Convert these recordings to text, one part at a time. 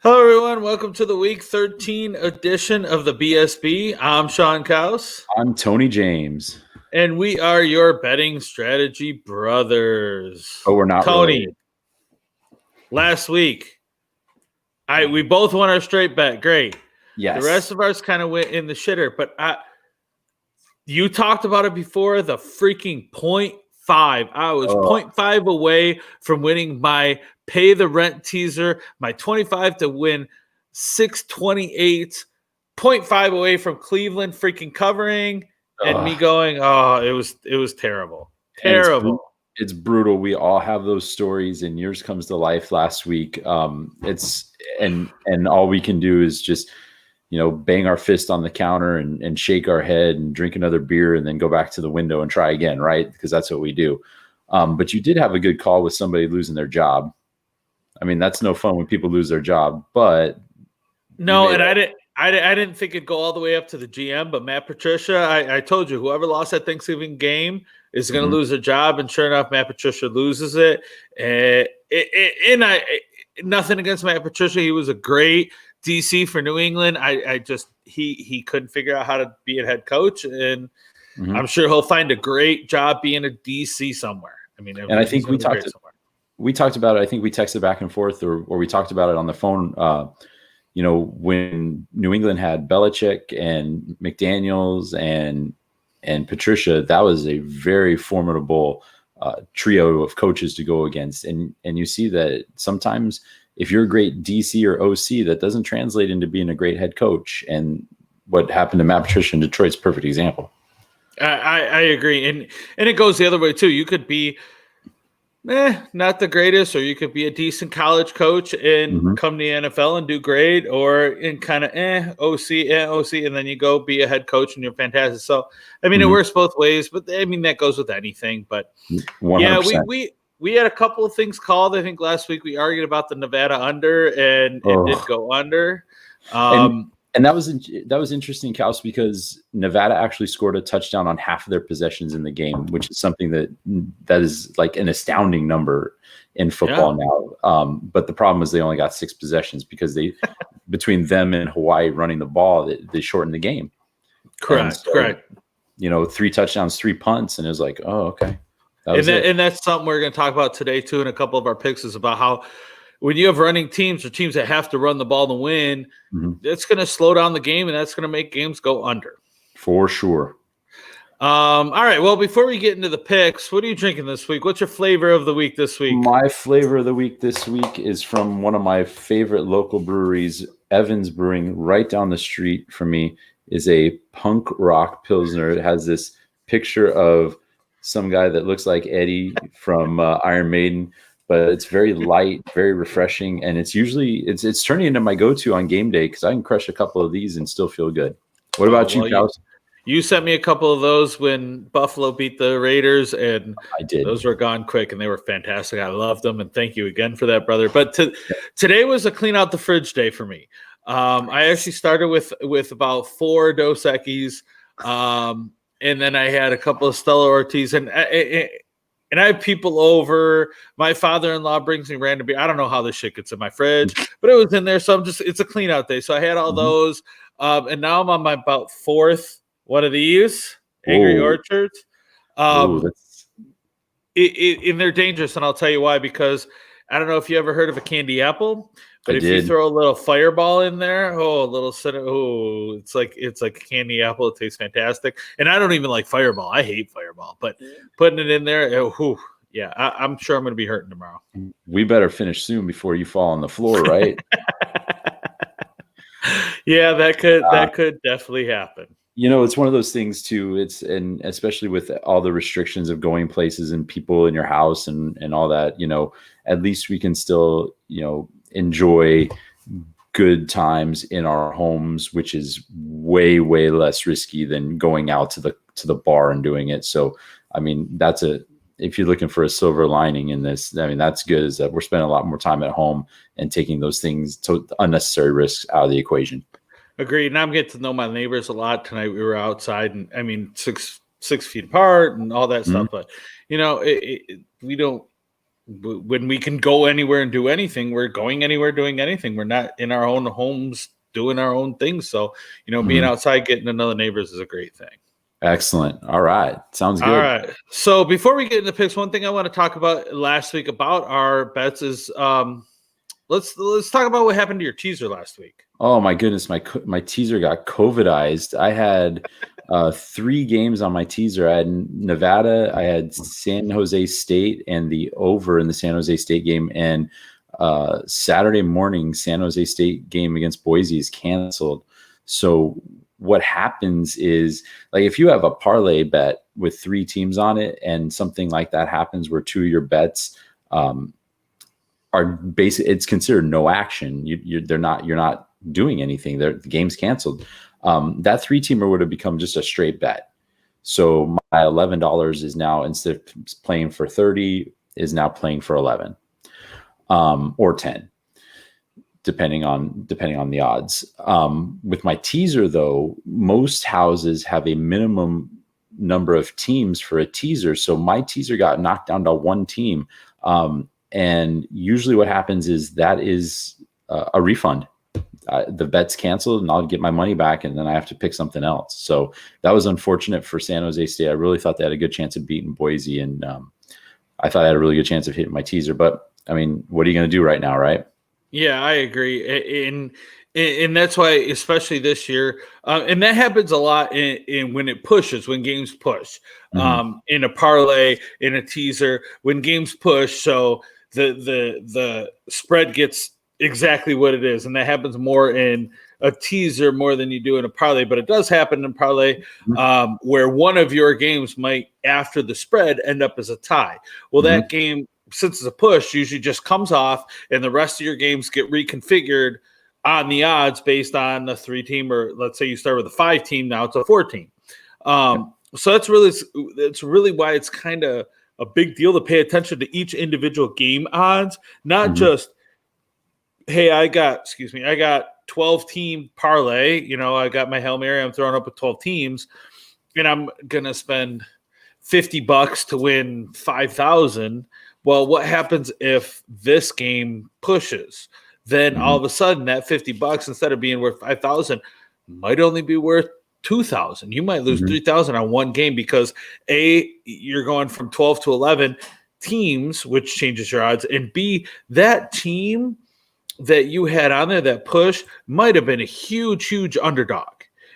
Hello, everyone. Welcome to the Week 13 edition of the BSB. I'm Sean Kaus. I'm Tony James. And we are your betting strategy brothers. But we're not Tony, related. last week, we both won our straight bet. Great. Yes. The rest of ours kind of went in the shitter. But you talked about it before, the freaking 0.5. I was 0.5 away from winning my pay the rent teaser, my 25 to win 628, 0.5 away from Cleveland freaking covering, and me going, it was terrible. Terrible. It's brutal. We all have those stories, and yours comes to life last week. And all we can do is just, bang our fist on the counter and shake our head and drink another beer and then go back to the window and try again, right? Because that's what we do. But you did have a good call with somebody losing their job. I mean, that's no fun when people lose their job, but no, and I didn't think it'd go all the way up to the GM, but Matt Patricia, I told you, whoever lost that Thanksgiving game is going to lose their job, and sure enough, Matt Patricia loses it. And nothing against Matt Patricia, he was a great DC for New England. He couldn't figure out how to be a head coach, and I'm sure he'll find a great job being a DC somewhere. I mean, and I think we talked about it. I think we texted back and forth, or we talked about it on the phone. When New England had Belichick and McDaniels and Patricia, that was a very formidable trio of coaches to go against. And you see that sometimes if you're a great DC or OC, that doesn't translate into being a great head coach. And what happened to Matt Patricia in Detroit's a perfect example. I agree. And it goes the other way too. You could be not the greatest, or you could be a decent college coach and come to the NFL and do great, or in kind of OC, and then you go be a head coach and you're fantastic. So, I mean, it works both ways, but I mean, that goes with anything. But 100%. Yeah, we had a couple of things called. I think last week we argued about the Nevada under, and it did go under. And that was interesting, Kaus, because Nevada actually scored a touchdown on half of their possessions in the game, which is something that is like an astounding number in football now. But the problem is they only got 6 possessions because between them and Hawaii running the ball, they shortened the game. Correct. 3 touchdowns, 3 punts, and it was like, oh, okay. And that's something we're going to talk about today too. In a couple of our picks is about how, when you have running teams or teams that have to run the ball to win, it's going to slow down the game, and that's going to make games go under. For sure. All right. Well, before we get into the picks, what are you drinking this week? What's your flavor of the week this week? My flavor of the week this week is from one of my favorite local breweries, Evans Brewing, right down the street from me, is a punk rock Pilsner. It has this picture of some guy that looks like Eddie from Iron Maiden, but it's very light, very refreshing, and it's turning into my go-to on game day because I can crush a couple of these and still feel good. What about you, Kaus? You sent me a couple of those when Buffalo beat the Raiders, and I did. Those were gone quick, and they were fantastic. I loved them, and thank you again for that, brother. But today was a clean out the fridge day for me. I actually started with about 4 Dos Equis, and then I had a couple of Stella Ortiz, and I have people over. My father-in-law brings me random beer. I don't know how this shit gets in my fridge, but it was in there. So it's a clean out day. So I had all those. And now I'm on my about 4th one of these Angry Orchards. And they're dangerous. And I'll tell you why, because I don't know if you ever heard of a candy apple, but you throw a little Fireball in there, it's like a candy apple. It tastes fantastic. And I don't even like Fireball. I hate Fireball, but putting it in there, I'm sure I'm going to be hurting tomorrow. We better finish soon before you fall on the floor, right? Yeah, that could definitely happen. It's one of those things too. And especially with all the restrictions of going places and people in your house and all that, at least we can still, enjoy good times in our homes, which is way, way less risky than going out to the bar and doing it. So, I mean, if you're looking for a silver lining in this, I mean, that's good, is that we're spending a lot more time at home and taking those things to unnecessary risks out of the equation. Agreed. And I'm getting to know my neighbors a lot tonight. We were outside, and I mean, 6 feet apart and all that stuff. But, we don't when we can go anywhere and do anything, we're going anywhere, doing anything. We're not in our own homes doing our own things. So, being outside, getting to know the neighbors is a great thing. Excellent. All right. Sounds good. All right. So before we get into picks, one thing I want to talk about last week about our bets is let's talk about what happened to your teaser last week. Oh my goodness, my teaser got COVIDized. I had 3 games on my teaser. I had Nevada, I had San Jose State, and the over in the San Jose State game. And Saturday morning, San Jose State game against Boise is canceled. So what happens is, like, if you have a parlay bet with 3 teams on it, and something like that happens where 2 of your bets are basically, it's considered no action. You're not doing anything. The game's canceled. That 3-teamer would have become just a straight bet. So my $11 is now, instead of playing for 30, is now playing for 11 or 10, depending on the odds. With my teaser, though, most houses have a minimum number of teams for a teaser. So my teaser got knocked down to 1 team. And usually what happens is that is a refund. The bet's canceled and I'll get my money back, and then I have to pick something else. So that was unfortunate for San Jose State. I really thought they had a good chance of beating Boise, and I thought I had a really good chance of hitting my teaser. But I mean, what are you going to do right now, right? Yeah, I agree. And that's why, especially this year, and that happens a lot in when it pushes, when games push, in a parlay, in a teaser, when games push. So the spread gets exactly what it is, and that happens more in a teaser more than you do in a parlay. But it does happen in parlay where one of your games might, after the spread, end up as a tie. Well, that game, since it's a push, usually just comes off, and the rest of your games get reconfigured on the odds based on the 3-team, or let's say you start with a 5-team, now it's a 4-team. So that's really why it's kind of a big deal to pay attention to each individual game odds, not just, hey, I got 12-team parlay. I got my Hail Mary, I'm throwing up with 12 teams, and I'm going to spend $50 to win 5,000. Well, what happens if this game pushes? Then all of a sudden that $50, instead of being worth 5,000, might only be worth 2,000. You might lose 3,000 on one game because A, you're going from 12 to 11 teams, which changes your odds, and B, that team that you had on there, that push, might have been a huge underdog.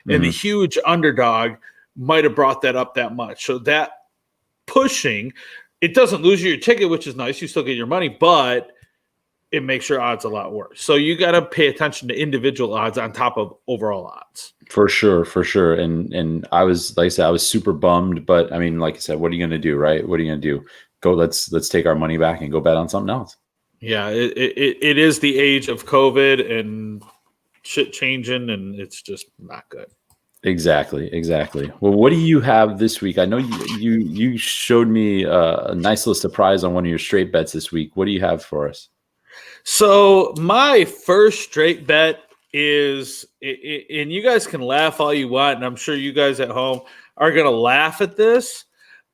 And the huge underdog might have brought that up that much. So that pushing, it doesn't lose you your ticket, which is nice. You still get your money, but it makes your odds a lot worse. So you got to pay attention to individual odds on top of overall odds. For sure. And I was, like I said, I was super bummed, but I mean, like I said, what are you going to do, right? What are you going to do? Go, let's take our money back and go bet on something else. Yeah, it is the age of COVID and shit changing, and it's just not good. Exactly. Well, what do you have this week? I know you showed me a nice list of prize on one of your straight bets this week. What do you have for us? So my first straight bet is, and you guys can laugh all you want, and I'm sure you guys at home are going to laugh at this,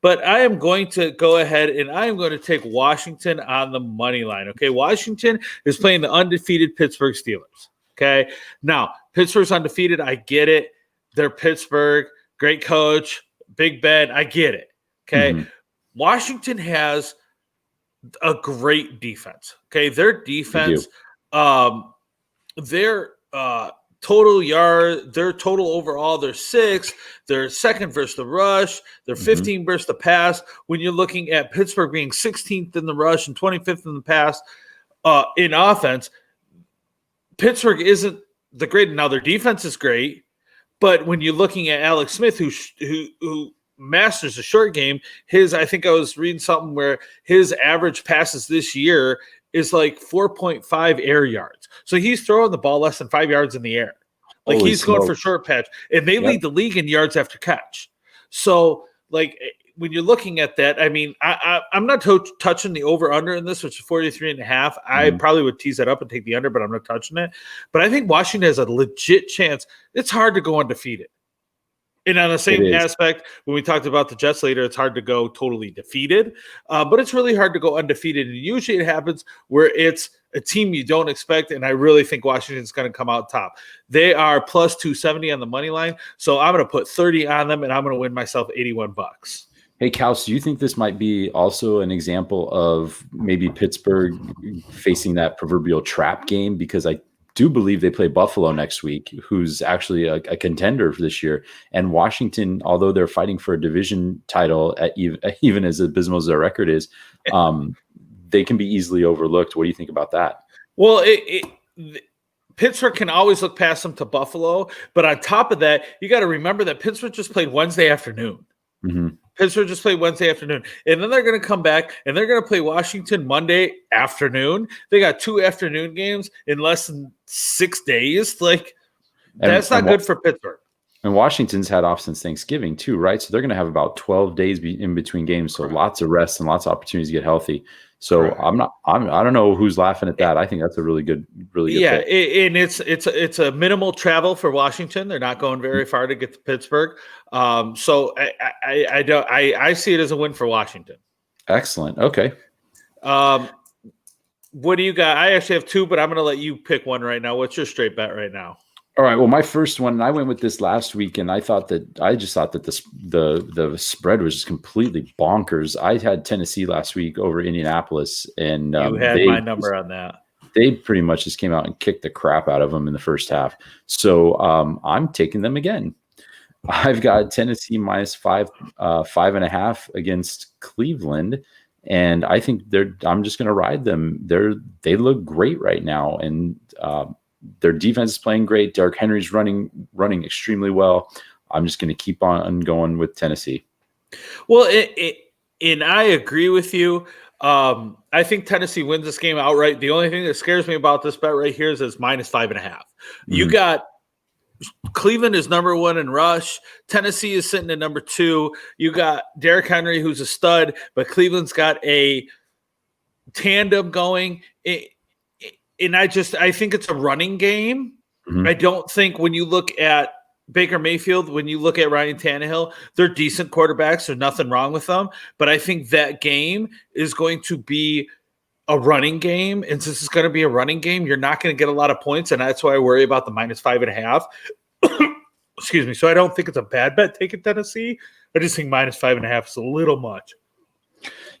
but I am going to go ahead and I am going to take Washington on the money line. Okay, Washington is playing the undefeated Pittsburgh Steelers. Okay, now Pittsburgh's undefeated. I get it. They're Pittsburgh, great coach, Big Ben. I get it. Okay, Washington has a great defense. Okay, their defense, their total yard, their total overall, they're 6th. They're 2nd versus the rush. They're 15th versus the pass. When you're looking at Pittsburgh being 16th in the rush and 25th in the pass in offense, Pittsburgh isn't the great. Now their defense is great, but when you're looking at Alex Smith, who masters the short game, I think I was reading something where his average passes this year is like 4.5 air yards. So he's throwing the ball less than 5 yards in the air. Like he's going for short patch, and they lead the league in yards after catch. So like when you're looking at that, I mean, I'm not touching the over under in this, which is 43.5. I probably would tease that up and take the under, but I'm not touching it. But I think Washington has a legit chance. It's hard to go undefeated. And on the same aspect, when we talked about the Jets later, it's hard to go totally defeated, but it's really hard to go undefeated. And usually it happens where it's a team you don't expect, and I really think Washington's going to come out top. They are plus 270 on the money line, so I'm going to put 30 on them, and I'm going to win myself $81. Hey, Kaus, do you think this might be also an example of maybe Pittsburgh facing that proverbial trap game? Because I do believe they play Buffalo next week, who's actually a contender for this year. And Washington, although they're fighting for a division title, even as abysmal as their record is, they can be easily overlooked. What do you think about that? Well, Pittsburgh can always look past them to Buffalo. But on top of that, you got to remember that Pittsburgh just played Wednesday afternoon. Mm-hmm. Pittsburgh just played Wednesday afternoon. And then they're going to come back, and they're going to play Washington Monday afternoon. They got 2 afternoon games in less than 6 days. That's not good for Pittsburgh. And Washington's had off since Thanksgiving too, right? So they're going to have about 12 days in between games. So lots of rest and lots of opportunities to get healthy. So I don't know who's laughing at that. I think that's a really good yeah, pick. And it's a minimal travel for Washington. They're not going very far to get to Pittsburgh. So I see it as a win for Washington. Excellent. Okay. What do you got? I actually have 2, but I'm going to let you pick one right now. What's your straight bet right now? All right. Well, my first one, I went with this last week, and I just thought that the spread was just completely bonkers. I had Tennessee last week over Indianapolis, and you had my number on that. They pretty much just came out and kicked the crap out of them in the first half. So I'm taking them again. I've got Tennessee minus 5.5 against Cleveland, and I think I'm just going to ride them. They look great right now, and their defense is playing great. Derrick Henry's running extremely well. I'm just going to keep on going with Tennessee. Well, and I agree with you. I think Tennessee wins this game outright. The only thing that scares me about this bet right here is it's minus 5.5. Mm-hmm. You got Cleveland is number 1 in rush. Tennessee is sitting at number 2. You got Derrick Henry, who's a stud, but Cleveland's got a tandem going. And I think it's a running game. Mm-hmm. I don't think when you look at Baker Mayfield, when you look at Ryan Tannehill, they're decent quarterbacks. There's nothing wrong with them. But I think that game is going to be a running game. And since it's going to be a running game, you're not going to get a lot of points. And that's why I worry about the minus 5.5. Excuse me. So I don't think it's a bad bet taking Tennessee. I just think minus 5.5 is a little much.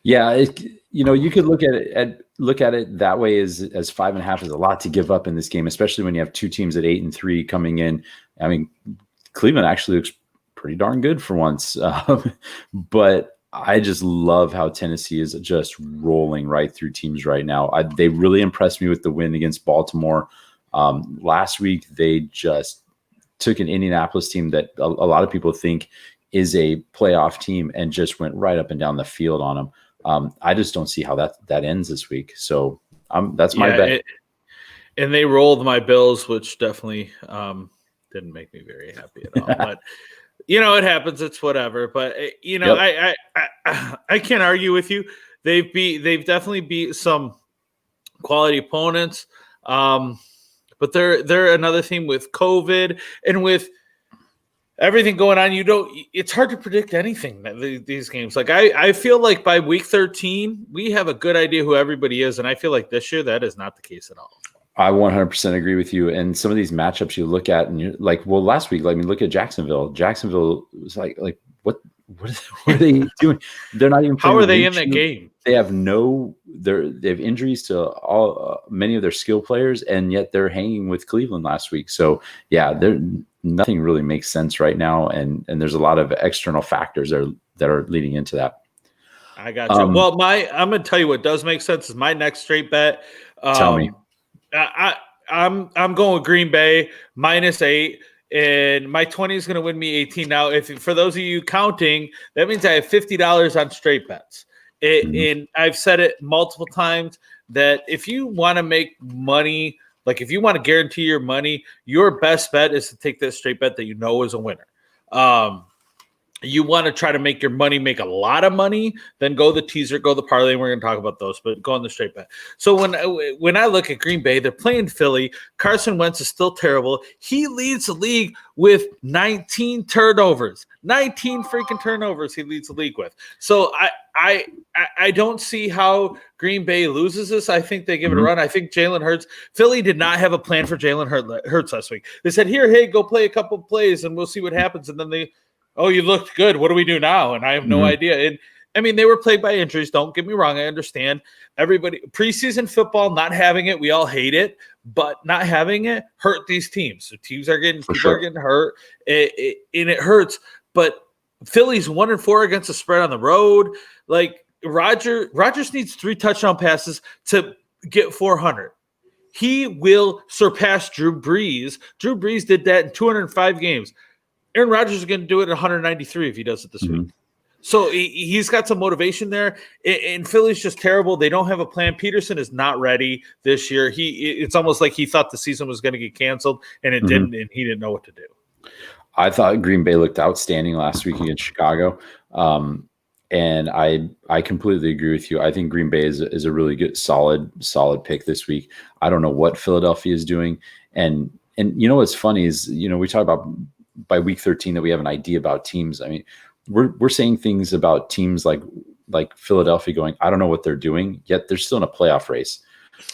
Yeah, you could look at it that way as 5.5 is a lot to give up in this game, especially when you have 2 teams at 8-3 coming in. I mean, Cleveland actually looks pretty darn good for once, but I just love how Tennessee is just rolling right through teams right now. They really impressed me with the win against Baltimore last week. They just took an Indianapolis team that a lot of people think is a playoff team and just went right up and down the field on them. I just don't see how that ends this week. So that's my bet. And they rolled my Bills, which definitely didn't make me very happy at all. But it happens. It's whatever. But yep. I can't argue with you. They've definitely beat some quality opponents. But they're another team with COVID and with everything going on. It's hard to predict anything, these games. Like I feel like by week 13, we have a good idea who everybody is. And I feel like this year, that is not the case at all. I 100% agree with you. And some of these matchups you look at and you're like, well, last week, look at Jacksonville. Jacksonville was like what are they doing? They're not even playing. How are they in that game? They have they have injuries to many of their skill players, and yet they're hanging with Cleveland last week. So yeah, nothing really makes sense right now. And there's a lot of external factors that are leading into that. I got you. Well, I'm going to tell you what does make sense is my next straight bet. Tell me. I'm going with Green Bay minus 8, and my 20 is going to win me 18. Now, for those of you counting, that means I have $50 on straight bets. And I've said it multiple times that if you want to make money, like if you want to guarantee your money, your best bet is to take that straight bet that you know is a winner. you want to try to make your money make a lot of money, then go the teaser, go the parlay, and we're going to talk about those, but go on the straight bet. So when I look at Green Bay, they're playing Philly. Carson Wentz is still terrible. He leads the league with 19 turnovers. 19 freaking turnovers he leads the league with. So I don't see how Green Bay loses this. I think they give it a run. I think Jalen Hurts. Philly did not have a plan for Jalen Hurts last week. They said, hey, go play a couple plays, and we'll see what happens. And then oh, you looked good. What do we do now? And I have no idea. And I mean, they were plagued by injuries. Don't get me wrong. I understand everybody preseason football, not having it. We all hate it, but not having it hurt these teams. So teams are getting, are getting hurt and it hurts, but Philly's 1-4 against the spread on the road. Like Rodgers needs 3 touchdown passes to get 400. He will surpass Drew Brees. Drew Brees did that in 205 games. Aaron Rodgers is going to do it at 193 if he does it this week. So he's got some motivation there. And Philly's just terrible. They don't have a plan. Peterson is not ready this year. It's almost like he thought the season was going to get canceled, and it didn't, and he didn't know what to do. I thought Green Bay looked outstanding last week against Chicago. And I completely agree with you. I think Green Bay is a really good, solid pick this week. I don't know what Philadelphia is doing. And you know what's funny is, we talk about by week 13 that we have an idea about teams. I mean, we're saying things about teams like Philadelphia going, I don't know what they're doing, yet they're still in a playoff race,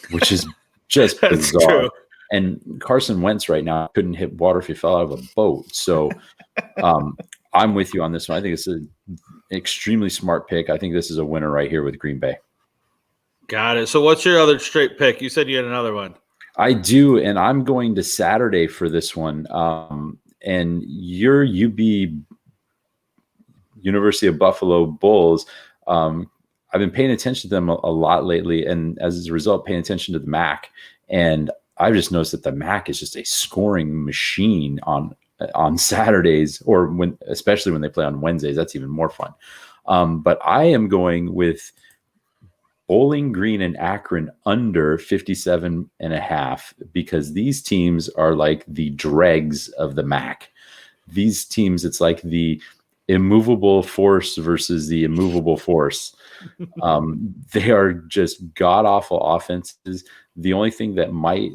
which is just bizarre. True. And Carson Wentz right now couldn't hit water if he fell out of a boat. So I'm with you on this one. I think it's an extremely smart pick. I think this is a winner right here with Green Bay. Got it. So what's your other straight pick? You said you had another one. I do, and I'm going to Saturday for this one. And your University of Buffalo Bulls, I've been paying attention to them a lot lately, and as a result, paying attention to the MAC. And I've just noticed that the MAC is just a scoring machine on Saturdays, or especially when they play on Wednesdays. That's even more fun. But I am going with Bowling Green and Akron under 57.5, because these teams are like the dregs of the MAC. These teams, it's like the immovable force versus the immovable force. They are just god-awful offenses. The only thing that might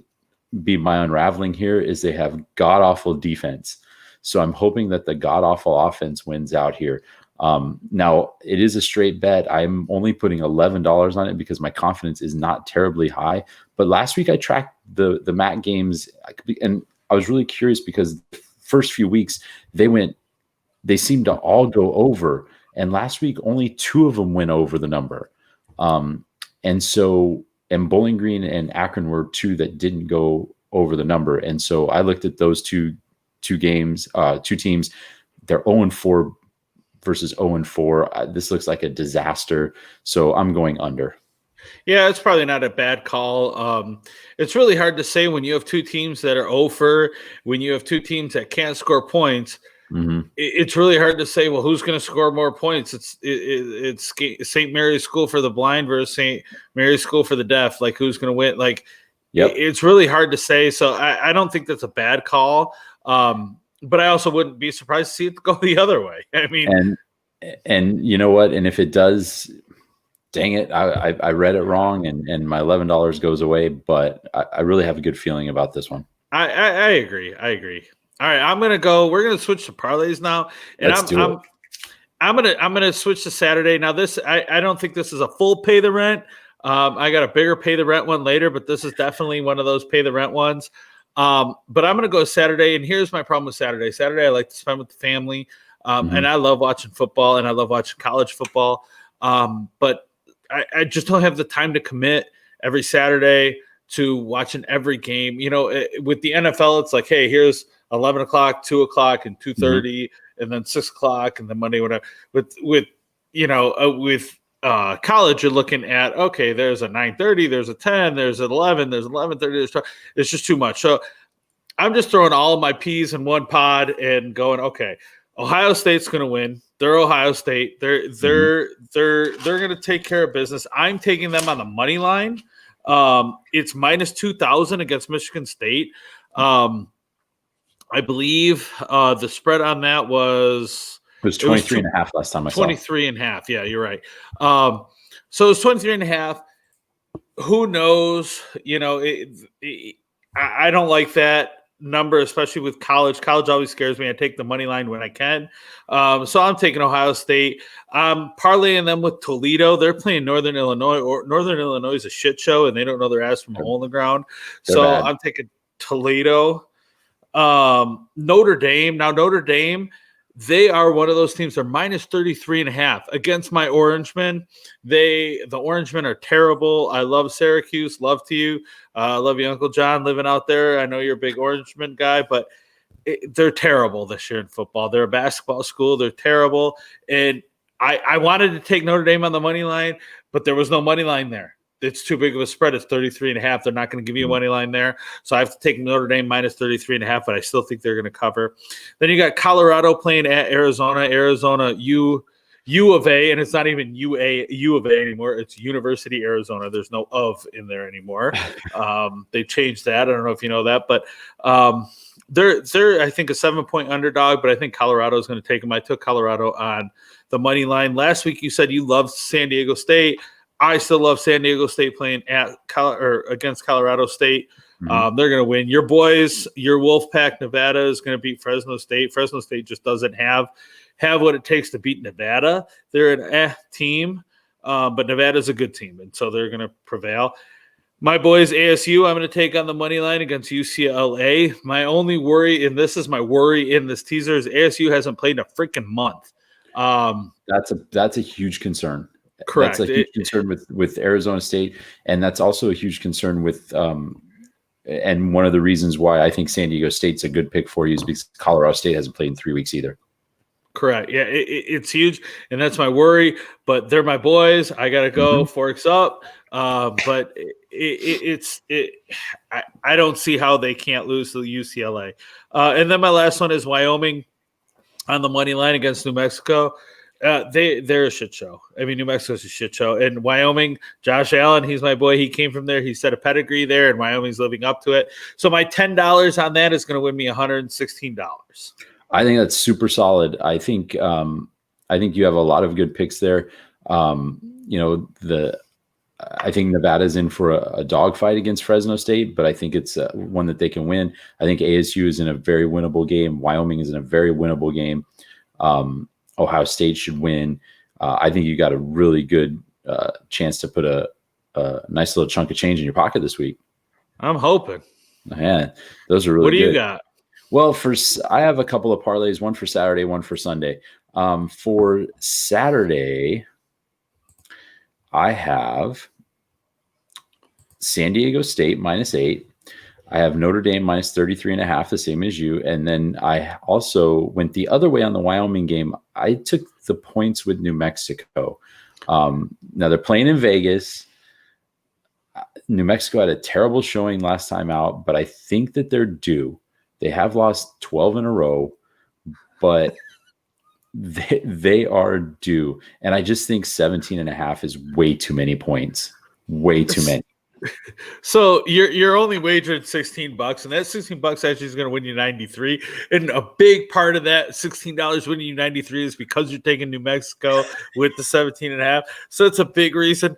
be my unraveling here is they have god-awful defense. So I'm hoping that the god-awful offense wins out here. Now, it is a straight bet. I'm only putting $11 on it because my confidence is not terribly high. But last week I tracked the MAC games, and I was really curious because the first few weeks they seemed to all go over. And last week, only 2 of them went over the number. And Bowling Green and Akron were 2 that didn't go over the number. And so I looked at those two teams. They're 0-4 versus 0-4. This looks like a disaster. So I'm going under. Yeah, it's probably not a bad call. It's really hard to say when you have 2 teams that are 0-4, when you have 2 teams that can't score points. It's really hard to say, well, who's going to score more points? It's St. Mary's School for the Blind versus St. Mary's School for the Deaf. Like, who's going to win? Like, It's really hard to say. So I don't think that's a bad call. But I also wouldn't be surprised to see it go the other way. I mean, and you know what? And if it does, dang it, I read it wrong, and my $11 goes away. But I really have a good feeling about this one. I agree. All right, we're gonna switch to parlays now, and I'm gonna switch to Saturday. Now this, I don't think this is a full pay the rent. I got a bigger pay the rent one later, but this is definitely one of those pay the rent ones. But I'm gonna go Saturday, and here's my problem with Saturday. Saturday I like to spend with the family, and I love watching football, and I love watching college football. But I just don't have the time to commit every Saturday to watching every game. With the NFL, it's like, hey, here's 11 o'clock, 2 o'clock, and 2:30, and then 6 o'clock, and then Monday, whatever. With college, you're looking at, okay, there's a 9:30, there's a 10, there's an 11, there's 11:30, there's 12. It's just too much. So I'm just throwing all of my peas in one pod and going, okay, Ohio State's going to win. They're Ohio State. They're going to take care of business. I'm taking them on the money line. It's minus 2,000 against Michigan State. I believe the spread on that was was 23 and a half last time I saw. 23 and a half. Yeah, you're right. So it's 23 and a half. Who knows? I don't like that number, especially with college. College always scares me. I take the money line when I can. So I'm taking Ohio State. I'm parlaying them with Toledo. They're playing Northern Illinois. Northern Illinois is a shit show, and they don't know their ass from a hole in the ground. So bad. I'm taking Toledo. Notre Dame. Now, Notre Dame, they are one of those teams. They're minus 33 and a half against my Orangemen. The Orangemen are terrible. I love Syracuse. Love to you. Love you, Uncle John, living out there. I know you're a big Orangeman guy, but they're terrible this year in football. They're a basketball school. They're terrible. And I wanted to take Notre Dame on the money line, but there was no money line there. It's too big of a spread. It's 33 and a half. They're not going to give you a money line there. So I have to take Notre Dame minus 33 and a half, but I still think they're going to cover. Then you got Colorado playing at Arizona, U of A, and it's not even U of A anymore. It's University Arizona. There's no of in there anymore. They changed that. I don't know if you know that, but they're I think a 7-point underdog, but I think Colorado is going to take them. I took Colorado on the money line. Last week you said you loved San Diego State. I still love San Diego State playing against Colorado State. Mm-hmm. They're going to win. Your boys, your Wolfpack, Nevada is going to beat Fresno State. Fresno State just doesn't have what it takes to beat Nevada. They're an team, but Nevada's a good team, and so they're going to prevail. My boys, ASU, I'm going to take on the money line against UCLA. My only worry, and this is my worry in this teaser, is ASU hasn't played in a freaking month. That's a huge concern. Correct. That's a huge concern with Arizona State, and that's also a huge concern with and one of the reasons why I think San Diego State's a good pick for you is because Colorado State hasn't played in 3 weeks either. Correct. Yeah, it's huge, and that's my worry. But they're my boys. I gotta go. Mm-hmm. Forks up. But I don't see how they can't lose to UCLA. And then my last one is Wyoming on the money line against New Mexico. They're a shit show. I mean, New Mexico's a shit show. And Wyoming, Josh Allen, he's my boy. He came from there. He set a pedigree there, and Wyoming's living up to it. So my $10 on that is going to win me $116. I think that's super solid. I think you have a lot of good picks there. I think Nevada's in for a dogfight against Fresno State, but I think it's one that they can win. I think ASU is in a very winnable game. Wyoming is in a very winnable game. Ohio State should win. I think you got a really good chance to put a nice little chunk of change in your pocket this week. I'm hoping. Man, those are really good. What do you got? Well, I have a couple of parlays, one for Saturday, one for Sunday. For Saturday, I have San Diego State -8. I have Notre Dame minus 33.5, the same as you. And then I also went the other way on the Wyoming game. I took the points with New Mexico. Now they're playing in Vegas. New Mexico had a terrible showing last time out, but I think that they're due. They have lost 12 in a row, but they are due. And I just think 17.5 is way too many points. Way too many. So you're only wagering $16, and that $16 actually is going to win you 93. And a big part of that $16 winning you 93 is because you're taking New Mexico with the 17.5. So it's a big reason.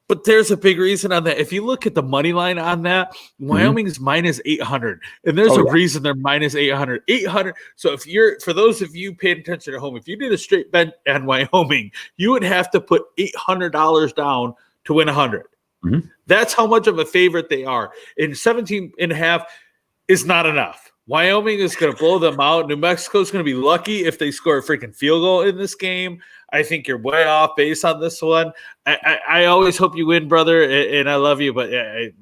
But there's a big reason on that. If you look at the money line on that, Wyoming's minus 800, and there's a reason they're minus 800. 800. So for those of you paying attention at home, if you did a straight bet on Wyoming, you would have to put $800 down to win 100. Mm-hmm. That's how much of a favorite they are. And 17.5 is not enough. Wyoming is going to blow them out. New Mexico is going to be lucky if they score a freaking field goal in this game. I think you're way off base on this one. I always hope you win, brother, and I love you, but I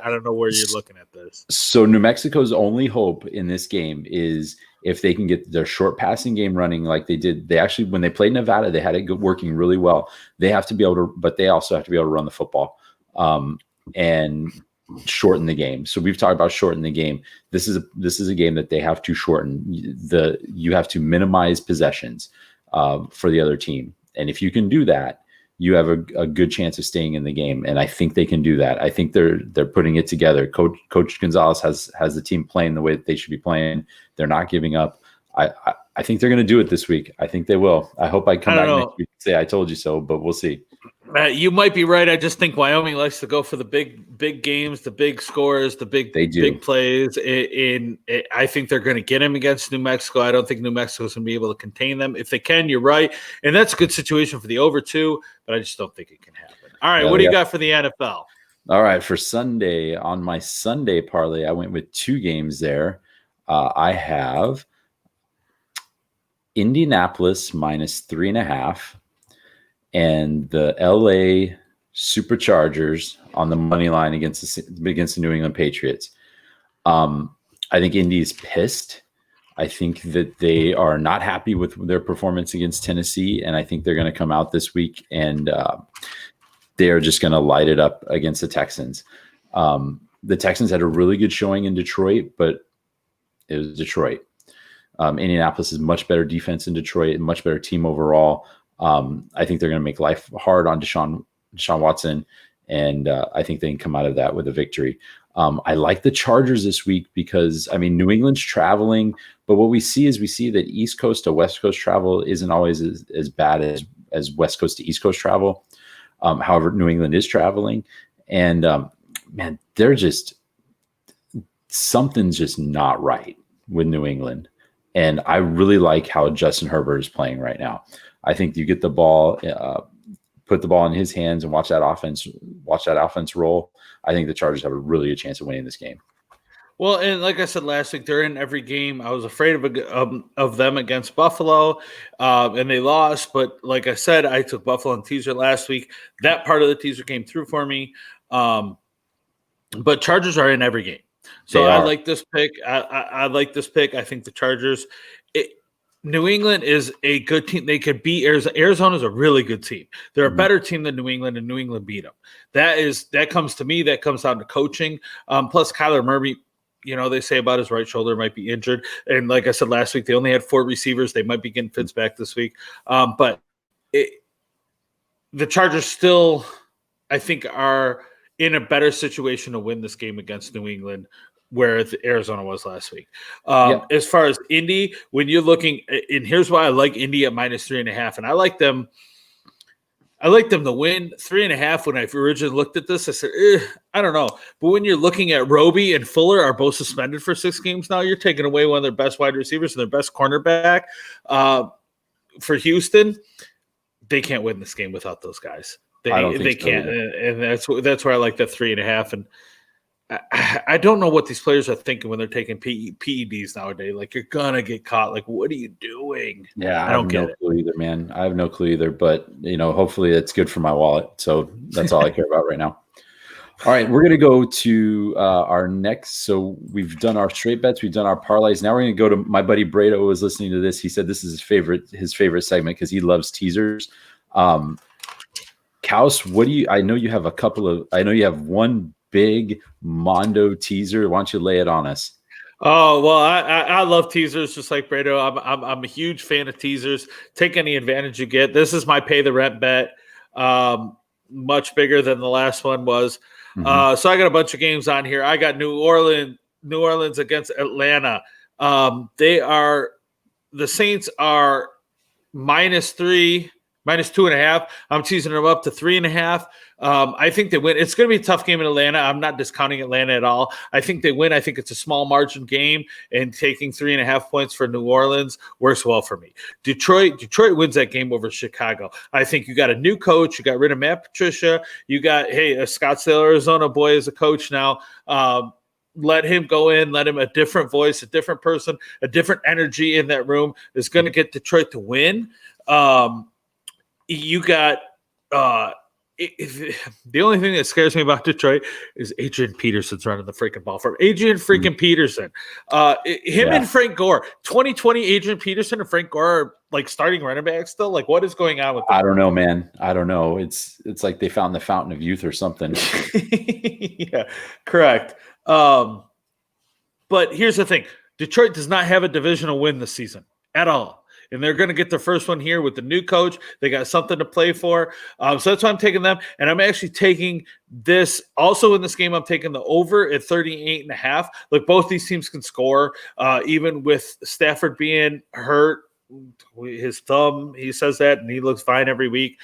don't know where you're looking at this. So New Mexico's only hope in this game is if they can get their short passing game running like they did. They actually, when they played Nevada, they had it working really well. They have to be able to, but they also have to be able to run the football and shorten the game. So we've talked about shorten the game. This is a game that they have to shorten. You have to minimize possessions for the other team, and if you can do that, you have a good chance of staying in the game. And I think they can do that. I think they're putting it together. Coach Gonzalez has the team playing the way that they should be playing. They're not giving up. I I think they're going to do it this week. I think they will. I hope I come back next week and say I told you so, but we'll see. You might be right. I just think Wyoming likes to go for the big games, the big scores, the big plays. I think they're going to get him against New Mexico. I don't think New Mexico's going to be able to contain them. If they can, you're right. And that's a good situation for the over 2, but I just don't think it can happen. All right, what do you got for the NFL? All right, for Sunday, on my Sunday parlay, I went with 2 games there. I have Indianapolis minus 3.5 and the LA Superchargers on the money line against the New England Patriots. I think Indy's pissed. I think that they are not happy with their performance against Tennessee, and I think they're going to come out this week and they're just going to light it up against the Texans. The Texans had a really good showing in Detroit, but it was Detroit. Indianapolis is much better defense in Detroit, much better team overall. I think they're going to make life hard on Deshaun Watson, and I think they can come out of that with a victory. I like the Chargers this week because, New England's traveling, but what we see that East Coast to West Coast travel isn't always as bad as West Coast to East Coast travel. However, New England is traveling, and man, something's just not right with New England. And I really like how Justin Herbert is playing right now. I think you get the ball, put the ball in his hands, and watch that offense roll. I think the Chargers have a really good chance of winning this game. Well, and like I said last week, they're in every game. I was afraid of them against Buffalo, and they lost. But like I said, I took Buffalo on teaser last week. That part of the teaser came through for me. But Chargers are in every game. So I like this pick. I like this pick. I think the Chargers New England is a good team. They could beat Arizona. Arizona's a really good team. They're a better team than New England, and New England beat them. That comes to me. That comes down to coaching. Plus, Kyler Murray, they say about his right shoulder might be injured. And like I said last week, they only had 4 receivers. They might be getting Fitz back this week. But the Chargers still, I think, are in a better situation to win this game against New England, where Arizona was last week. As far as Indy, when you're looking, and here's why I like Indy at minus 3.5, and I like them to win 3.5. When I originally looked at this, I said, I don't know. But when you're looking at Roby and Fuller are both suspended for 6 games now, you're taking away one of their best wide receivers and their best cornerback for Houston. They can't win this game without those guys. They can't, and that's where I like the 3.5. And I don't know what these players are thinking when they're taking PEDs nowadays. Like, you're gonna get caught. Like, what are you doing? Yeah, I don't get it. Clue either, man. I have no clue either. But hopefully it's good for my wallet. So that's all I care about right now. All right, we're gonna go to our next. So we've done our straight bets, we've done our parlays. Now we're gonna go to my buddy Brado, who was listening to this. He said this is his favorite segment because he loves teasers. Kaus, I know you have one big Mondo teaser. Why don't you lay it on us? Oh, well, I love teasers just like Brado. I'm a huge fan of teasers. Take any advantage you get. This is my pay the rent bet. Much bigger than the last one was. So I got a bunch of games on here. I got New Orleans against Atlanta. The Saints are -3. -2.5. I'm teasing them up to 3.5. I think they win. It's going to be a tough game in Atlanta. I'm not discounting Atlanta at all. I think they win. I think it's a small margin game, and taking 3.5 points for New Orleans works well for me. Detroit wins that game over Chicago. I think you got a new coach. You got rid of Matt Patricia. You got, a Scottsdale, Arizona boy as a coach now. Let him go in. Let him a different voice, a different person, a different energy in that room is going to get Detroit to win. You got the only thing that scares me about Detroit is Adrian Peterson's running the freaking ball from Adrian freaking Peterson. And Frank Gore. 2020 Adrian Peterson and Frank Gore are like starting running backs still. Like, what is going on with them? I don't know, man. I don't know. It's like they found the fountain of youth or something. Yeah, correct. But here's the thing: Detroit does not have a divisional win this season at all. And they're going to get their first one here with the new coach. They got something to play for. So that's why I'm taking them. And I'm actually taking this. Also in this game, I'm taking the over at 38.5. Look, both these teams can score. Even with Stafford being hurt, his thumb. He says that, and he looks fine every week.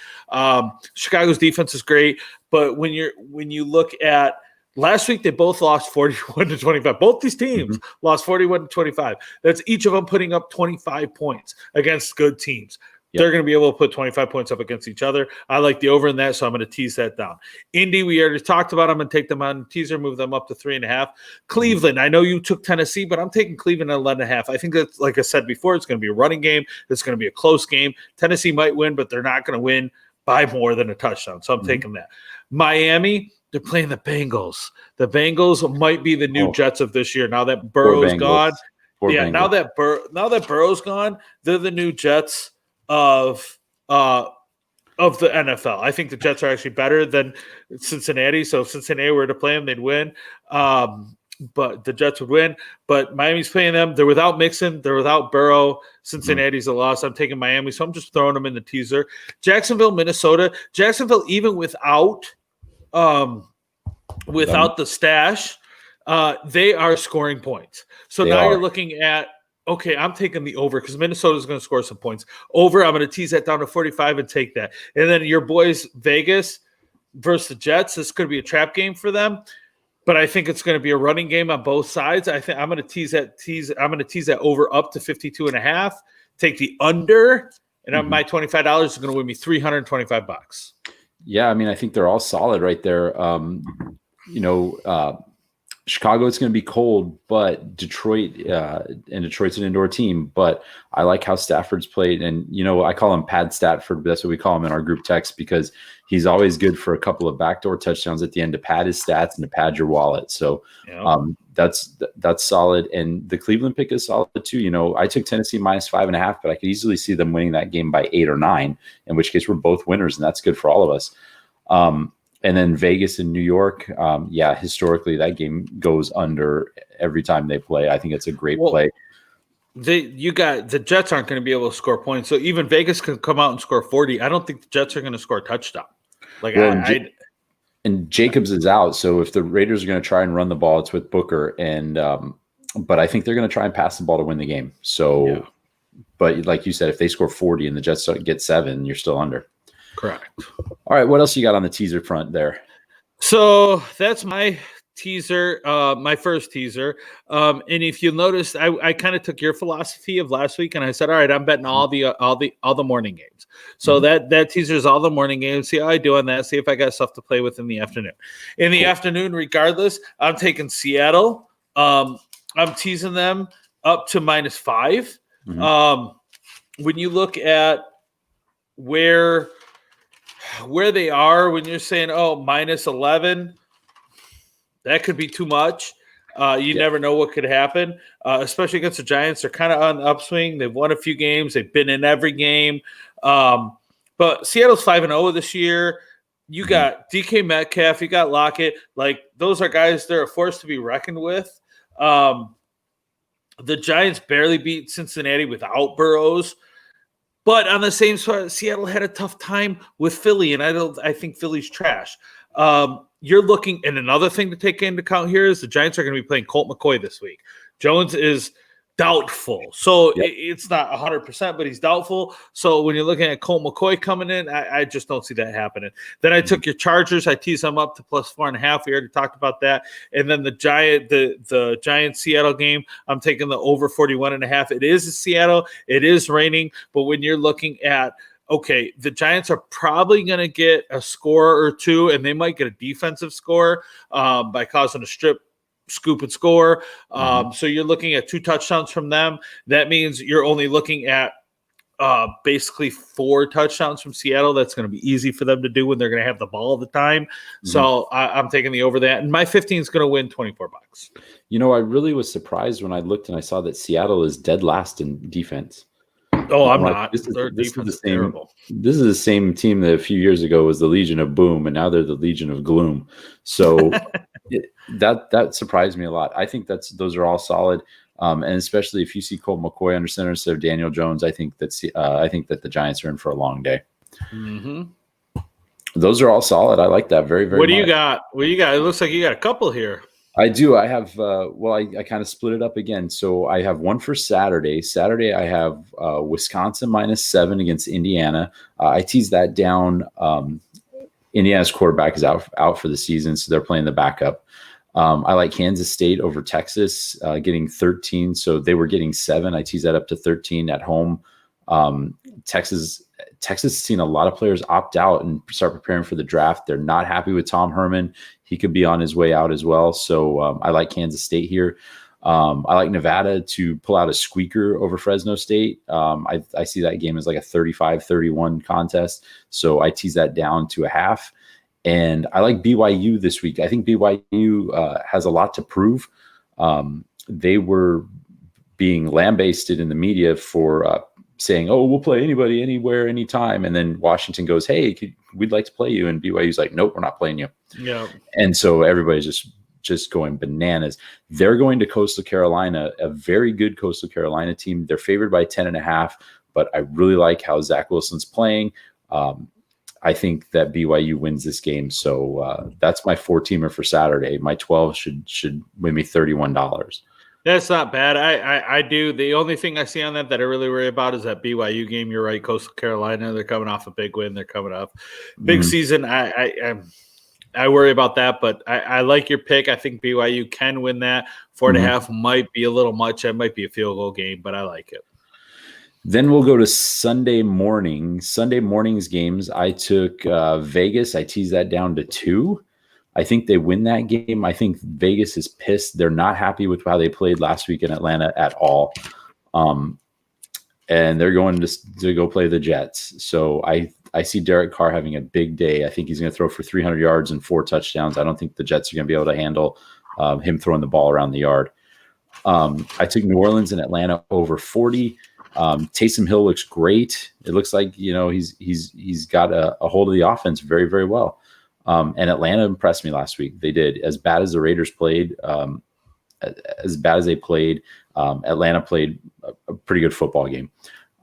Chicago's defense is great, but when you look at last week, they both lost 41-25. Both these teams lost 41-25. That's each of them putting up 25 points against good teams. Yep. They're going to be able to put 25 points up against each other. I like the over in that, so I'm going to tease that down. Indy, we already talked about. I'm going to take them on teaser, move them up to 3.5. Cleveland, I know you took Tennessee, but I'm taking Cleveland at 11.5. I think that, like I said before, it's going to be a running game. It's going to be a close game. Tennessee might win, but they're not going to win by more than a touchdown, so I'm taking that. Miami, they're playing the Bengals. The Bengals might be the new Jets of this year. Now that Burrow's gone. Now that Burrow's gone, they're the new Jets of the NFL. I think the Jets are actually better than Cincinnati. So if Cincinnati were to play them, they'd win. But the Jets would win. But Miami's playing them. They're without Mixon. They're without Burrow. Cincinnati's a loss. I'm taking Miami, so I'm just throwing them in the teaser. Jacksonville, Minnesota. Jacksonville, even without the stash, they are scoring points. So now you're looking at, okay, I'm taking the over because Minnesota's going to score some points. Over, I'm going to tease that down to 45 and take that. And then your boys, Vegas versus the Jets, this could be a trap game for them. But I think it's going to be a running game on both sides. I think I'm going to tease that over up to 52.5. Take the under, and my $25 is going to win me $325. Yeah, I mean, I think they're all solid right there. Chicago, it's going to be cold, but Detroit's an indoor team. But I like how Stafford's played. And, I call him Pad Stafford, but that's what we call him in our group text because he's always good for a couple of backdoor touchdowns at the end to pad his stats and to pad your wallet. So that's solid. And the Cleveland pick is solid too. I took Tennessee minus 5.5, but I could easily see them winning that game by 8 or 9, in which case we're both winners, and that's good for all of us. And then Vegas and New York, historically that game goes under every time they play. I think it's a great play. The Jets aren't going to be able to score points, so even Vegas can come out and score 40. I don't think the Jets are going to score a touchdown. And Jacobs is out, so if the Raiders are going to try and run the ball, it's with Booker, and but I think they're going to try and pass the ball to win the game. So, but like you said, if they score 40 and the Jets get 7, you're still under. Correct. All right, what else you got on the teaser front there? So that's my teaser, my first teaser. And if you noticed, I kind of took your philosophy of last week, and I said, all right, I'm betting all the morning games. So that teaser is all the morning games. See how I do on that. See if I got stuff to play with in the afternoon. In the afternoon, regardless, I'm taking Seattle. I'm teasing them up to -5. When you look at where they are, when you're saying, -11, that could be too much. You never know what could happen, especially against the Giants. They're kind of on the upswing. They've won a few games. They've been in every game. But Seattle's 5-0 this year. You got DK Metcalf. You got Lockett. Like, those are guys, they're a force to be reckoned with. The Giants barely beat Cincinnati without Burrows. But on the same side, Seattle had a tough time with Philly, and I think Philly's trash. You're looking, and another thing to take into account here is the Giants are going to be playing Colt McCoy this week. Jones is doubtful. So it's not 100%, but he's doubtful. So when you're looking at Colt McCoy coming in, I just don't see that happening. Then I took your Chargers. I teased them up to +4.5. We already talked about that. And then the Giants Seattle game, I'm taking the over 41.5. It is in Seattle. It is raining. But when you're looking at, okay, the Giants are probably going to get a score or two, and they might get a defensive score by causing a strip, scoop, and score. So you're looking at 2 touchdowns from them. That means you're only looking at basically 4 touchdowns from Seattle. That's going to be easy for them to do when they're going to have the ball all the time. So I'm taking the over that. And my 15 is going to win $24. I really was surprised when I looked and I saw that Seattle is dead last in defense. Oh, I'm not. Their defense is terrible. This is the same team that a few years ago was the Legion of Boom, and now they're the Legion of Gloom. So that surprised me a lot. I think those are all solid, and especially if you see Colt McCoy under center instead of Daniel Jones, I think that the Giants are in for a long day. Those are all solid. I like that very, very much. What do you got? It looks like you got a couple here. I do. I have, I kind of split it up again. So I have one for Saturday. Saturday, I have Wisconsin -7 against Indiana. I teased that down. Indiana's quarterback is out for the season, so they're playing the backup. I like Kansas State over Texas, getting 13. So they were getting 7. I teased that up to 13 at home. Texas has seen a lot of players opt out and start preparing for the draft. They're not happy with Tom Herman. He could be on his way out as well. So I like Kansas State here. I like Nevada to pull out a squeaker over Fresno State. I see that game as like a 35-31 contest. So I tease that down to a half. And I like BYU this week. I think BYU has a lot to prove. They were being lambasted in the media for saying, "Oh, we'll play anybody, anywhere, anytime." And then Washington goes, "Hey, we'd like to play you." And BYU's like, "Nope, we're not playing you." Yeah. And so everybody's just going bananas. They're going to Coastal Carolina, a very good Coastal Carolina team. They're favored by 10.5, but I really like how Zach Wilson's playing. I think that BYU wins this game. So that's my 4-teamer for Saturday. My 12 should win me $31. That's not bad. I do. The only thing I see on that I really worry about is that BYU game. You're right, Coastal Carolina. They're coming off a big win. They're coming up big season. I worry about that, but I like your pick. I think BYU can win that. 4.5 might be a little much. It might be a field goal game, but I like it. Then we'll go to Sunday morning. Sunday morning's games. I took Vegas. I teased that down to 2. I think they win that game. I think Vegas is pissed. They're not happy with how they played last week in Atlanta at all. And they're going to go play the Jets. So I see Derek Carr having a big day. I think he's going to throw for 300 yards and 4 touchdowns. I don't think the Jets are going to be able to handle him throwing the ball around the yard. I took New Orleans and Atlanta over 40. Taysom Hill looks great. It looks like, he's got a hold of the offense very, very well. And Atlanta impressed me last week. They did. As bad as the Raiders played, as bad as they played, Atlanta played a pretty good football game.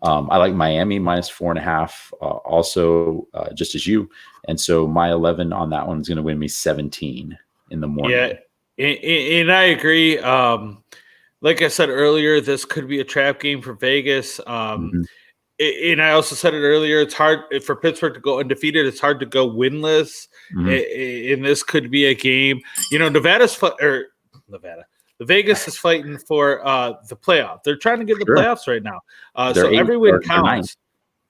I like Miami -4.5, also just as you. And so my 11 on that one is going to win me 17 in the morning. Yeah, and I agree. Like I said earlier, this could be a trap game for Vegas. And I also said it earlier, it's hard for Pittsburgh to go undefeated. It's hard to go winless. And this could be a game. The Vegas is fighting for the playoff. They're trying to get the playoffs right now. So every win counts.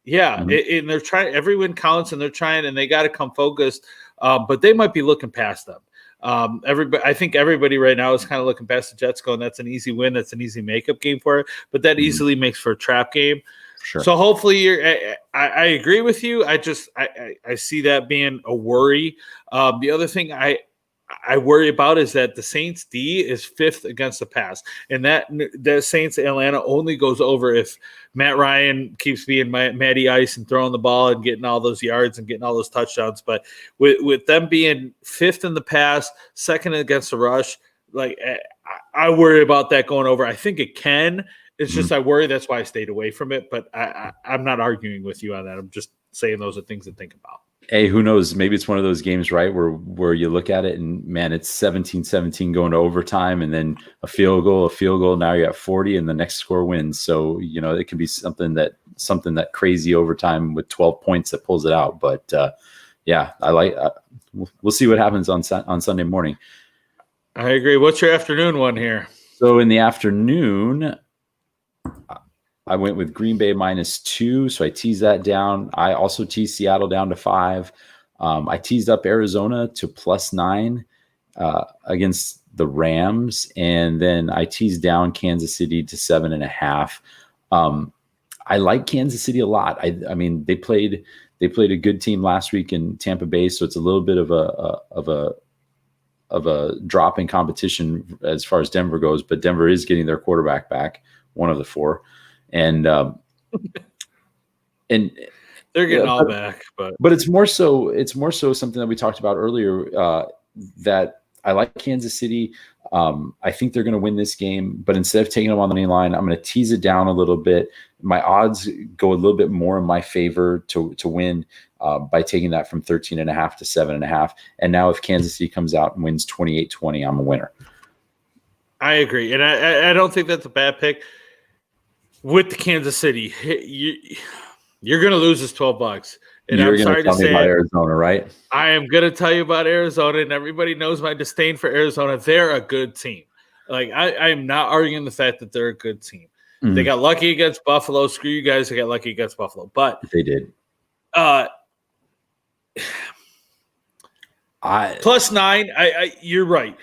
Yeah, and they're trying. Every win counts, and they're trying, and they got to come focused. But they might be looking past them. I think everybody right now is kind of looking past the Jets, going, "That's an easy win. That's an easy makeup game for it." But that easily makes for a trap game. Sure. So hopefully I agree with you. I see that being a worry. The other thing I worry about is that the Saints D is 5th against the pass, and that Saints Atlanta only goes over if Matt Ryan keeps being Matty Ice and throwing the ball and getting all those yards and getting all those touchdowns. But with them being 5th in the pass, 2nd against the rush, like I worry about that going over. I think it can. It's just I worry. That's why I stayed away from it. But I'm not arguing with you on that. I'm just saying those are things to think about. Hey, who knows? Maybe it's one of those games, right, where you look at it and, man, it's 17-17 going to overtime, and then a field goal. Now you're at 40, and the next score wins. So, it can be something that crazy overtime with 12 points that pulls it out. But, yeah, I like we'll see what happens on Sunday morning. I agree. What's your afternoon one here? So in the afternoon, I went with Green Bay -2, so I teased that down. I also teased Seattle down to 5. I teased up Arizona to +9 against the Rams, and then I teased down Kansas City to 7.5. I like Kansas City a lot. I mean, they played a good team last week in Tampa Bay, so it's a little bit of a drop in competition as far as Denver goes. But Denver is getting their quarterback back, one of the 4. And they're getting all back, but it's more so something that we talked about earlier, that I like Kansas City. I think they're going to win this game, but instead of taking them on the money line, I'm going to tease it down a little bit. My odds go a little bit more in my favor to win by taking that from 13.5 to 7.5. And now if Kansas City comes out and wins 28-20, I'm a winner. I agree, and I don't think that's a bad pick. With the Kansas City, you're going to lose this $12. And You're I'm sorry to say about Arizona, right? I am going to tell you about Arizona, and everybody knows my disdain for Arizona. They're a good team. Like I'm not arguing the fact that they're a good team. Mm-hmm. They got lucky against Buffalo. Screw you guys. They got lucky against Buffalo, but they did. +9. You're right.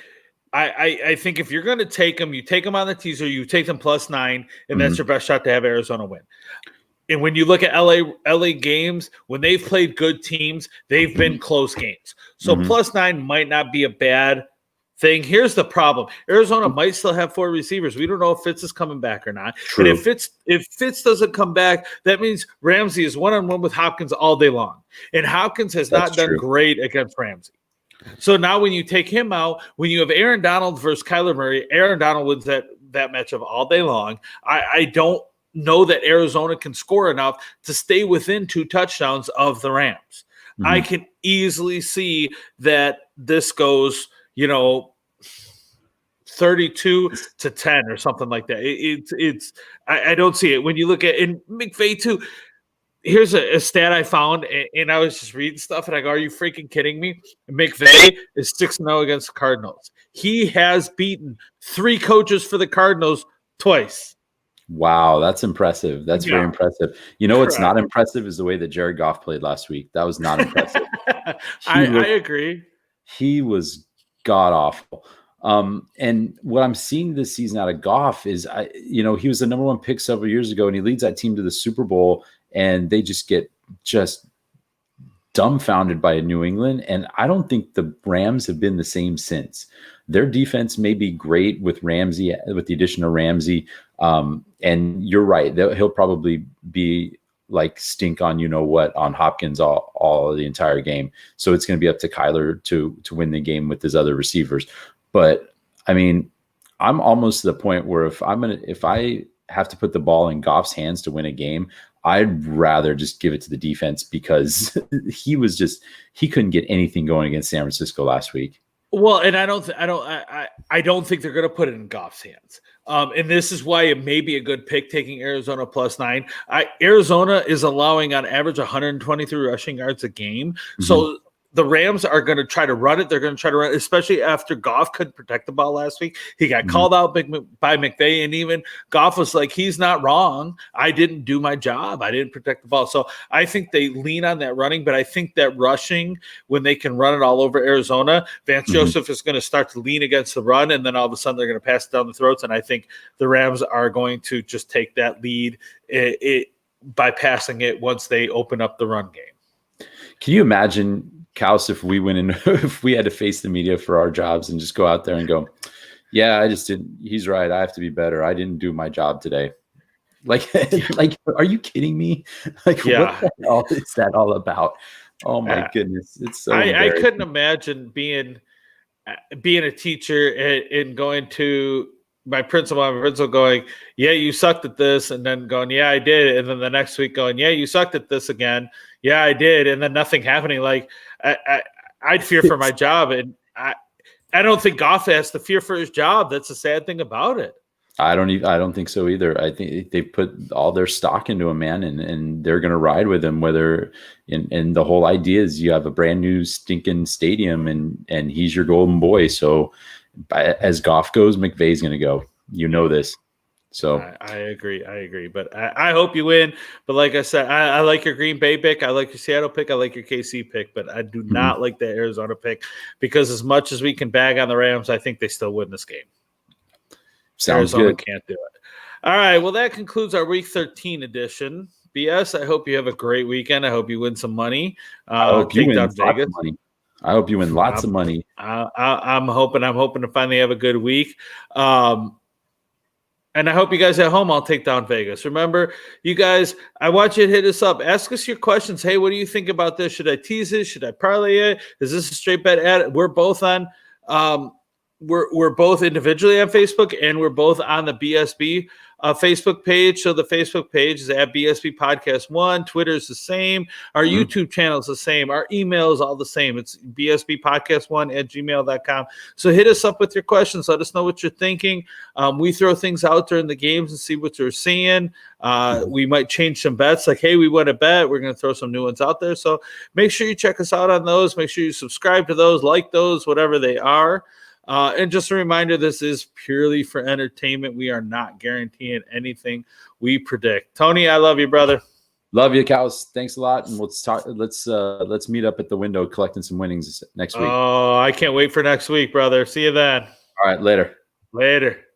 I think if you're going to take them, you take them on the teaser. You take them +9, and that's your best shot to have Arizona win. And when you look at LA games, when they've played good teams, they've been close games. So +9 might not be a bad thing. Here's the problem. Arizona might still have 4 receivers. We don't know if Fitz is coming back or not. True. And if Fitz doesn't come back, that means Ramsey is one-on-one with Hopkins all day long. And Hopkins has not done great against Ramsey. So now when you take him out, when you have Aaron Donald versus Kyler Murray, Aaron Donald wins that matchup all day long. I don't know that Arizona can score enough to stay within 2 touchdowns of the Rams. I can easily see that this goes, 32-10 or something like that. I don't see it. When you look at in McVay too, here's a stat I found, and I was just reading stuff, and I go, are you freaking kidding me? McVay is 6-0 against the Cardinals. He has beaten 3 coaches for the Cardinals twice. Wow, that's impressive. That's very impressive. What's not impressive is the way that Jared Goff played last week. That was not impressive. I agree. He was god-awful. And what I'm seeing this season out of Goff is, he was the number 1 pick several years ago, and he leads that team to the Super Bowl, and they just get dumbfounded by New England. And I don't think the Rams have been the same since. Their defense may be great with Ramsey, with the addition of Ramsey. And you're right. He'll probably be like stink on on Hopkins all the entire game. So it's going to be up to Kyler to win the game with his other receivers. But I mean, I'm almost to the point where if I have to put the ball in Goff's hands to win a game, I'd rather just give it to the defense, because he couldn't get anything going against San Francisco last week. Well, and I don't think they're going to put it in Goff's hands. And this is why it may be a good pick taking Arizona +9. Arizona is allowing on average 123 rushing yards a game. So the Rams are going to try to run it. They're going to try to run it, especially after Goff couldn't protect the ball last week. He got called out by McVay, and even Goff was like, he's not wrong. I didn't do my job. I didn't protect the ball. So I think they lean on that running, but I think that rushing, when they can run it all over Arizona, Vance Joseph is going to start to lean against the run, and then all of a sudden they're going to pass it down the throats, and I think the Rams are going to just take that lead by passing it once they open up the run game. Can you imagine, Kaus, if we went in, if we had to face the media for our jobs and just go out there and go, yeah, I just didn't, he's right, I have to be better, I didn't do my job today. Like, are you kidding me? Like, what the hell is that all about? Oh my goodness. It's so I couldn't imagine being a teacher and going to my principal going, yeah, you sucked at this, and then going, yeah, I did, and then the next week going, yeah, you sucked at this again, yeah, I did, and then nothing happening. Like I'd fear for my job, and I don't think Goff has to fear for his job. That's the sad thing about it. I don't think so either. I think they put all their stock into him, man, and they're going to ride with him. And the whole idea is you have a brand new stinking stadium, and he's your golden boy. So as Goff goes, McVay's going to go. This. So I agree. But I hope you win. But like I said, I like your Green Bay pick. I like your Seattle pick. I like your KC pick. But I do not like the Arizona pick, because as much as we can bag on the Rams, I think they still win this game. Sounds Arizona good. Can't do it. All right. Well, that concludes our Week 13 edition. BS, I hope you have a great weekend. I hope you win some money. I hope you win lots of money. I hope you win lots of money. I'm hoping to finally have a good week. And I hope you guys at home all take down Vegas. Remember, you guys, I want you to hit us up. Ask us your questions. Hey, what do you think about this? Should I tease it? Should I parlay it? Is this a straight bet ad? We're both on we're both individually on Facebook, and we're both on the BSB Facebook page. So the Facebook page is at BSB Podcast 1. Twitter is the same. Our YouTube channel is the same. Our email is all the same. It's BSB Podcast 1 at gmail.com. So hit us up with your questions. Let us know what you're thinking. We throw things out during the games and see what you're seeing. We might change some bets. Like, hey, we won a bet. We're going to throw some new ones out there. So make sure you check us out on those. Make sure you subscribe to those, like those, whatever they are. And just a reminder, this is purely for entertainment. We are not guaranteeing anything we predict. Tony, I love you, brother. Love you, Cows. Thanks a lot. And let's meet up at the window collecting some winnings next week. Oh, I can't wait for next week, brother. See you then. All right, later. Later.